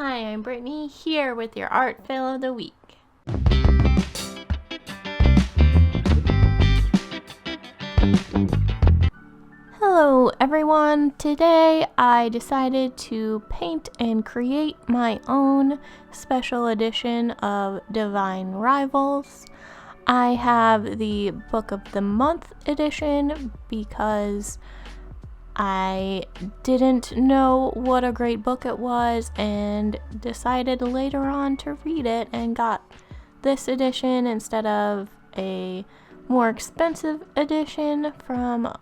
Hi, I'm Brittany, here with your Art Fail of the Week. Hello everyone, today I decided to paint and create my own special edition of Divine Rivals. I have the Book of the Month edition because I didn't know what a great book it was and decided later on to read it and got this edition instead of a more expensive edition from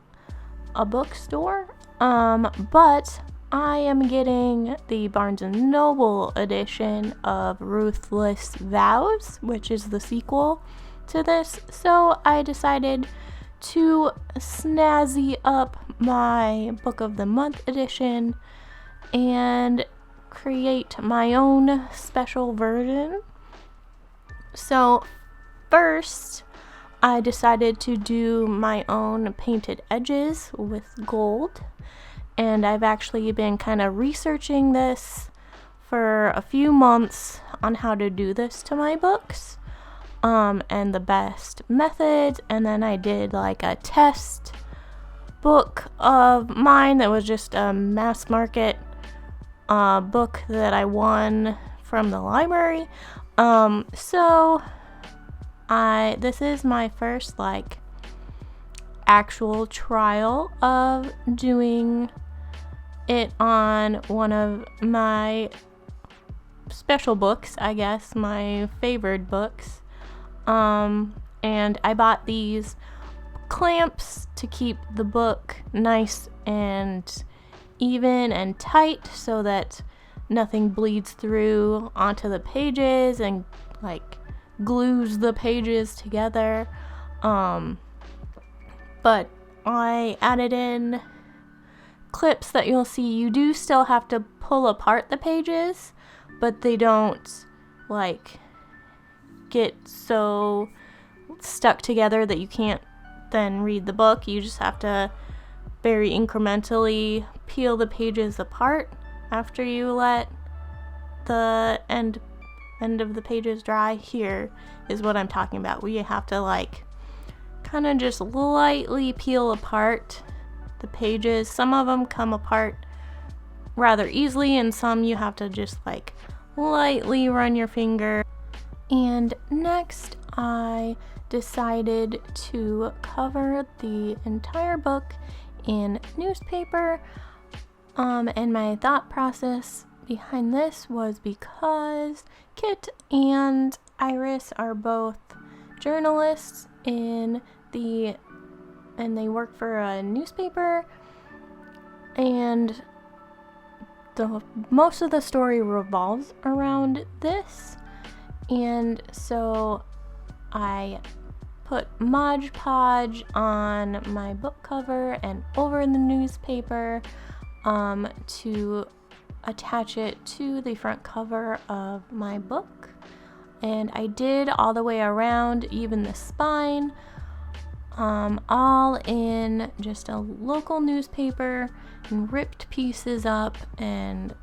a bookstore. But I am getting the Barnes & Noble edition of Ruthless Vows, which is the sequel to this, so I decided to snazzy up my Book of the Month edition and create my own special version. So first, I decided to do my own painted edges with gold, and I've actually been kind of researching this for a few months on how to do this to my books. And the best methods, and then I did like a test book of mine that was just a mass market book that I won from the library. So this is my first actual trial of doing it on one of my special books, I guess, my favored books. And I bought these clamps to keep the book nice and even and tight so that nothing bleeds through onto the pages and glues the pages together. But I added in clips that you'll see. You do still have to pull apart the pages, but they don't get so stuck together that you can't then read the book. You just have to very incrementally peel the pages apart after you let the end of the pages dry. Here is what I'm talking about. We have to kind of just lightly peel apart the pages. Some of them come apart rather easily, and some you have to just lightly run your finger. And next, I decided to cover the entire book in newspaper. And my thought process behind this was because Kit and Iris are both journalists and they work for a newspaper, and most of the story revolves around this. And so I put Mod Podge on my book cover and over the newspaper to attach it to the front cover of my book. And I did all the way around, even the spine, all in just a local newspaper, and ripped pieces up and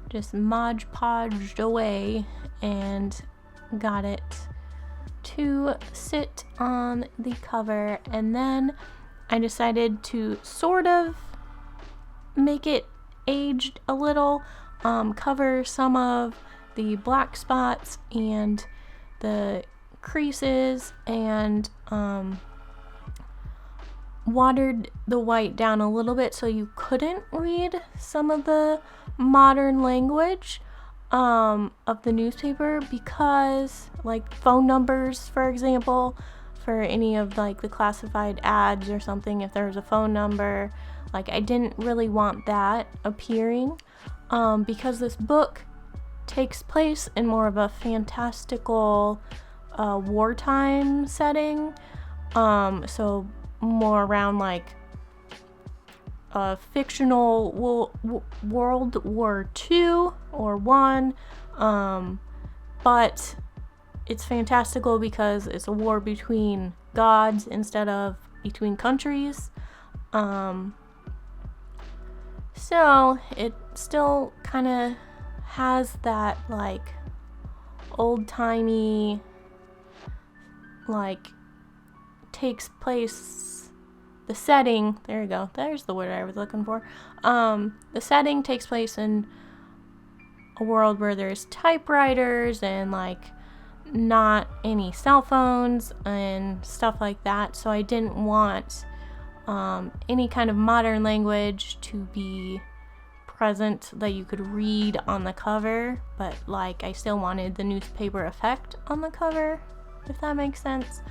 just Mod Podged away and got it to sit on the cover. And then I decided to sort of make it aged a little, cover some of the black spots and the creases, and watered the white down a little bit so you couldn't read some of the modern language of the newspaper, because phone numbers, for example, for any of the classified ads or something, if there's a phone number, I didn't really want that appearing, because this book takes place in more of a fantastical wartime setting, so more around a fictional World War II or One, but it's fantastical because it's a war between gods instead of between countries. So it still kind of has that like old-timey, like takes place, the setting, there you go, there's the word I was looking for. The setting takes place in a world where there's typewriters and like not any cell phones and stuff like that, so I didn't want any kind of modern language to be present that you could read on the cover, but like I still wanted the newspaper effect on the cover, if that makes sense.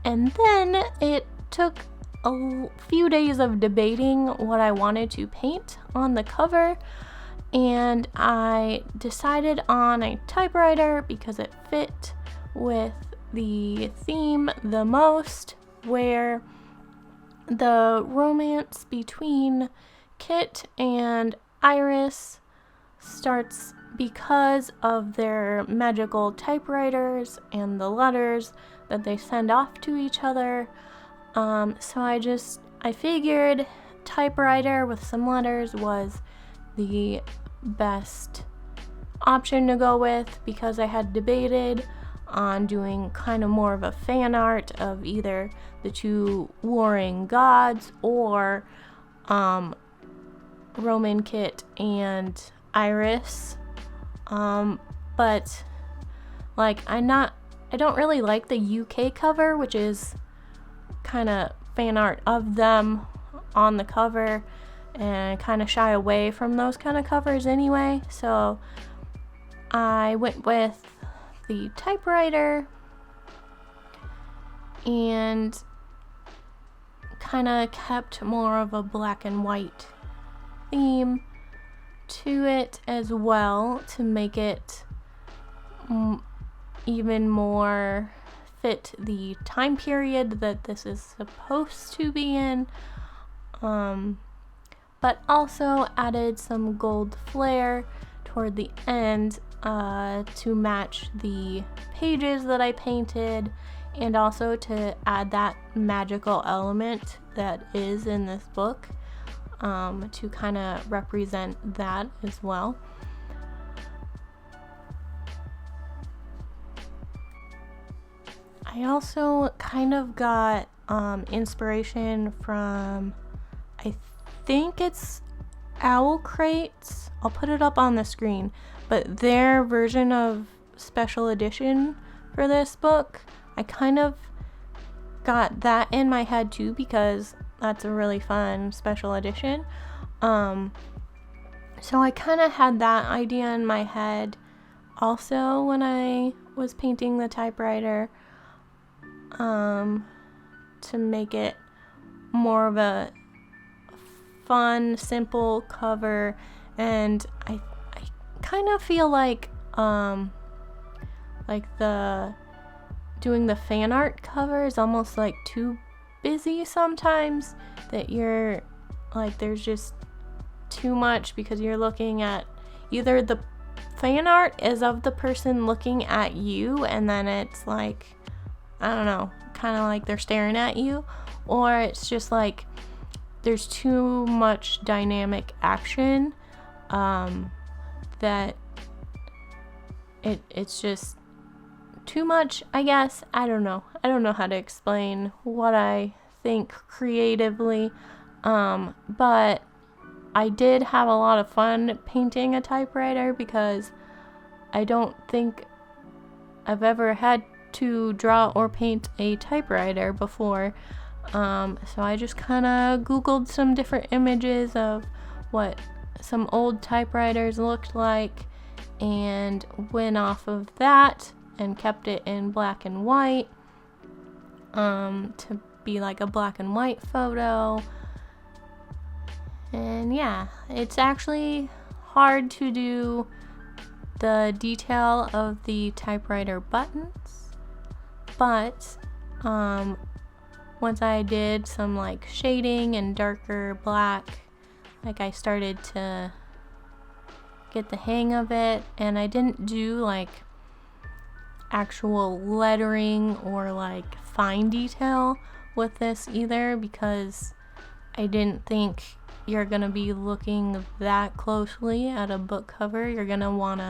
And then it took a few days of debating what I wanted to paint on the cover, and I decided on a typewriter because it fit with the theme the most, where the romance between Kit and Iris starts because of their magical typewriters and the letters that they send off to each other. So I figured typewriter with some letters was the best option to go with, because I had debated on doing kind of more of a fan art of either the two warring gods or Roman Kit and Iris. But like I don't really like the UK cover, which is kind of fan art of them on the cover, and kind of shy away from those kind of covers anyway. So I went with the typewriter and kind of kept more of a black and white theme to it as well, to make it even more fit the time period that this is supposed to be in, but also added some gold flair toward the end to match the pages that I painted, and also to add that magical element that is in this book, to kind of represent that as well. I also kind of got inspiration from, I think it's Owl Crates. I'll put it up on the screen, but their version of special edition for this book, I kind of got that in my head too, because that's a really fun special edition. So I kind of had that idea in my head also when I was painting the typewriter, to make it more of a fun, simple cover. And I kind of feel like the doing the fan art cover is almost like too busy sometimes, that you're like, there's just too much, because you're looking at either the fan art is of the person looking at you, and then it's like, I don't know, kind of like they're staring at you, or it's just like there's too much dynamic action, that it's just too much, I guess. I don't know how to explain what I think creatively, but I did have a lot of fun painting a typewriter, because I don't think I've ever had to draw or paint a typewriter before. So I just kind of Googled some different images of what some old typewriters looked like, and went off of that and kept it in black and white, to be like a black and white photo. And yeah, it's actually hard to do the detail of the typewriter buttons, but once I did some like shading and darker black, like I started to get the hang of it. And I didn't do like actual lettering or like fine detail with this either, because I didn't think you're gonna be looking that closely at a book cover, you're gonna want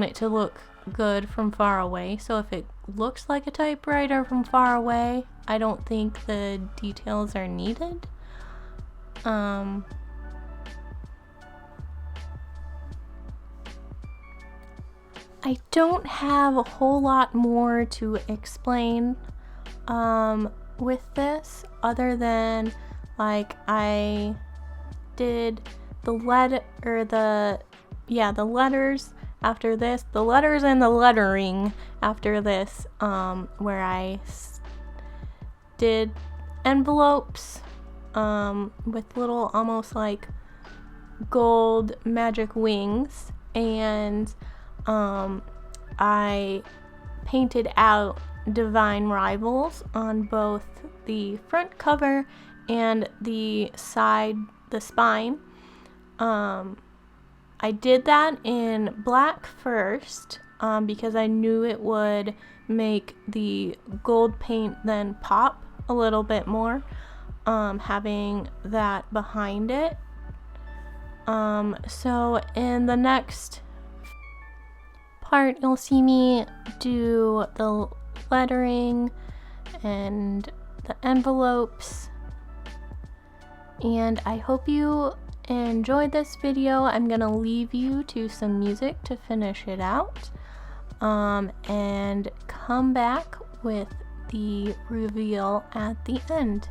it to look good from far away. So if it looks like a typewriter from far away, I don't think the details are needed. I don't have a whole lot more to explain with this, other than like I did the letters after this, the letters and the lettering after this, where I did envelopes with little almost like gold magic wings, and I painted out Divine Rivals on both the front cover and the spine. I did that in black first because I knew it would make the gold paint then pop a little bit more, having that behind it. So in the next part, you'll see me do the lettering and the envelopes, and I hope you enjoyed this video. I'm gonna leave you to some music to finish it out, and come back with the reveal at the end.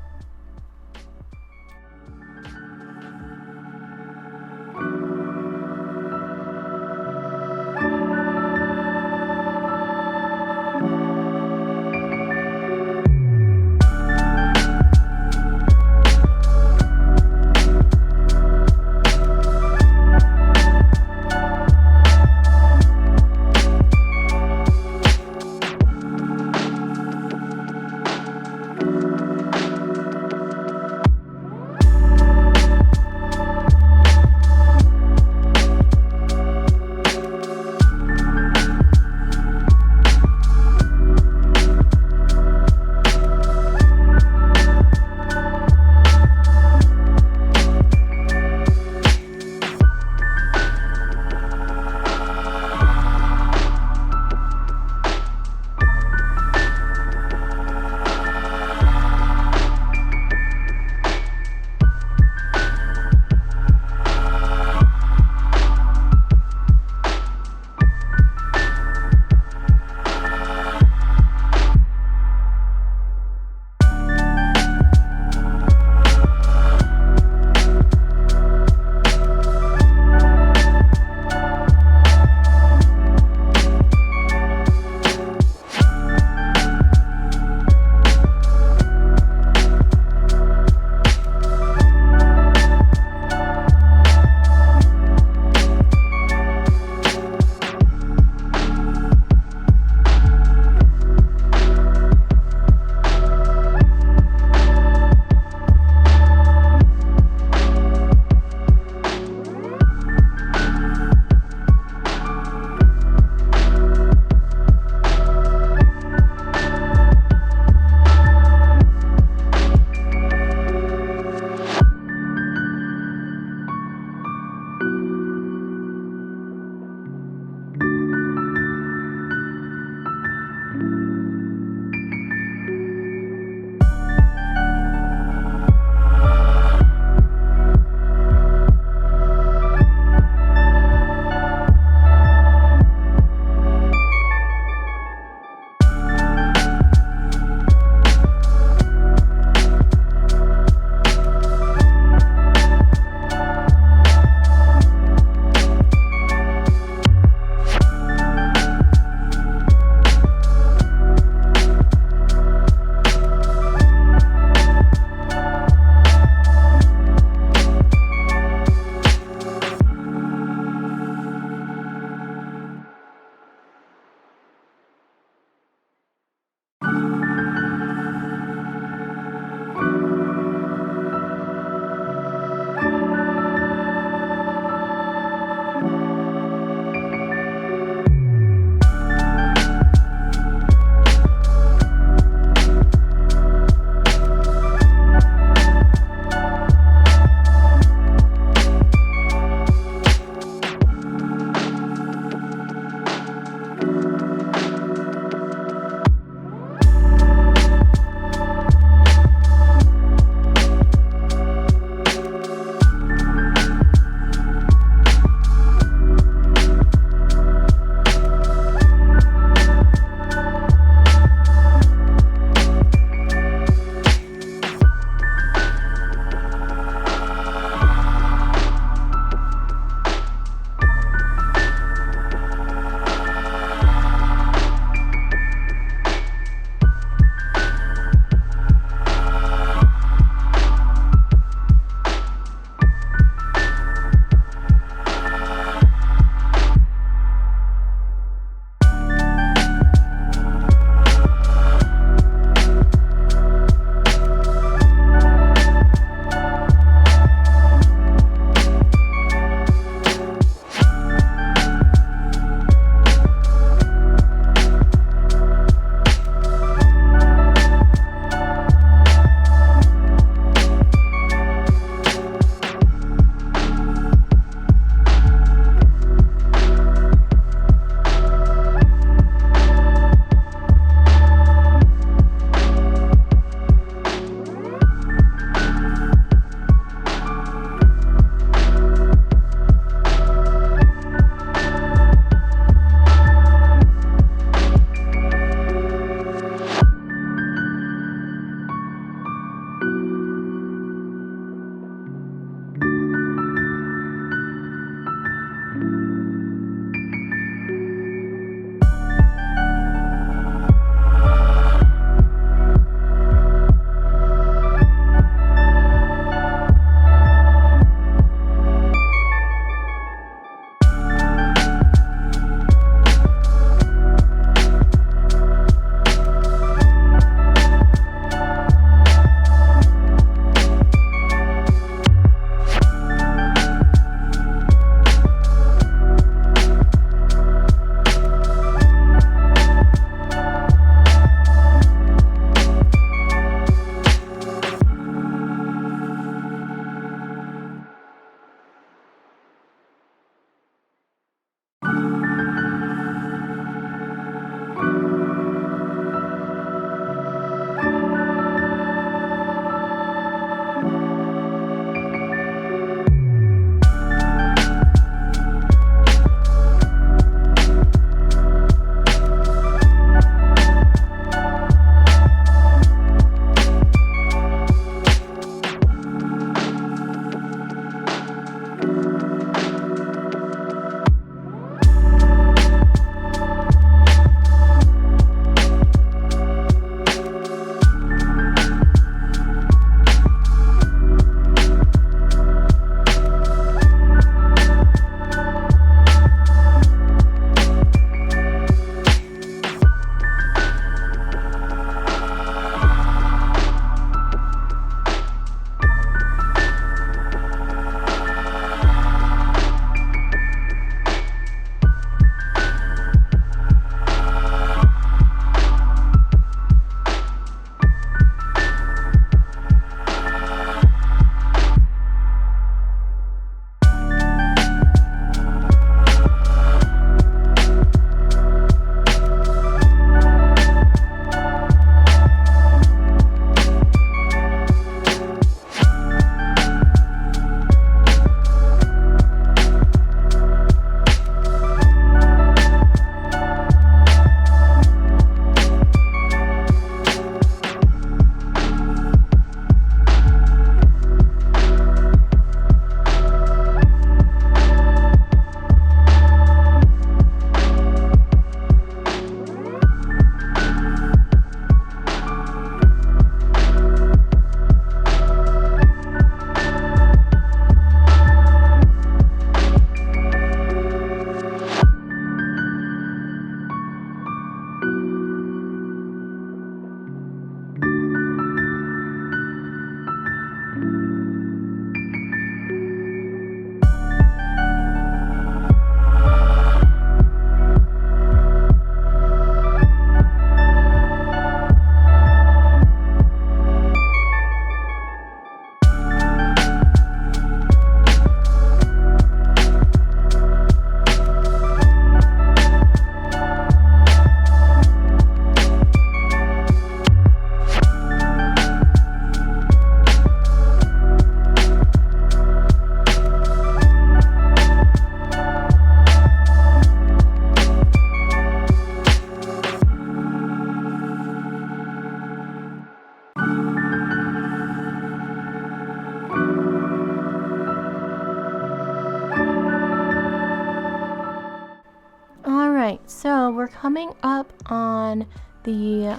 Alright, so we're coming up on the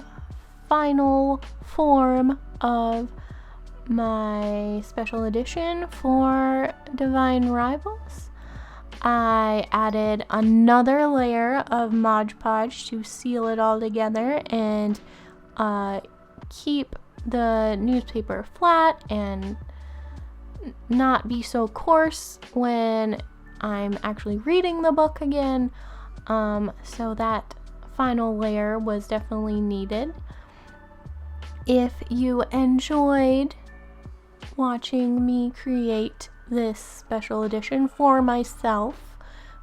final form of my special edition for Divine Rivals. I added another layer of Mod Podge to seal it all together and keep the newspaper flat and not be so coarse when I'm actually reading the book again. So that final layer was definitely needed. If you enjoyed watching me create this special edition for myself,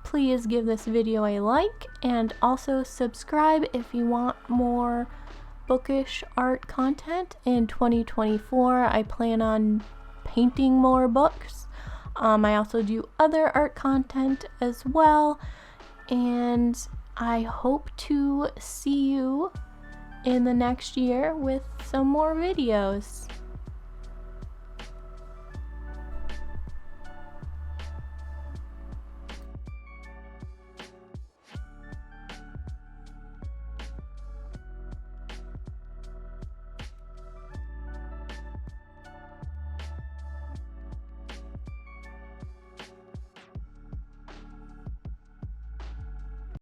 please give this video a like and also subscribe if you want more bookish art content in 2024. I plan on painting more books. I also do other art content as well, and I hope to see you in the next year with some more videos.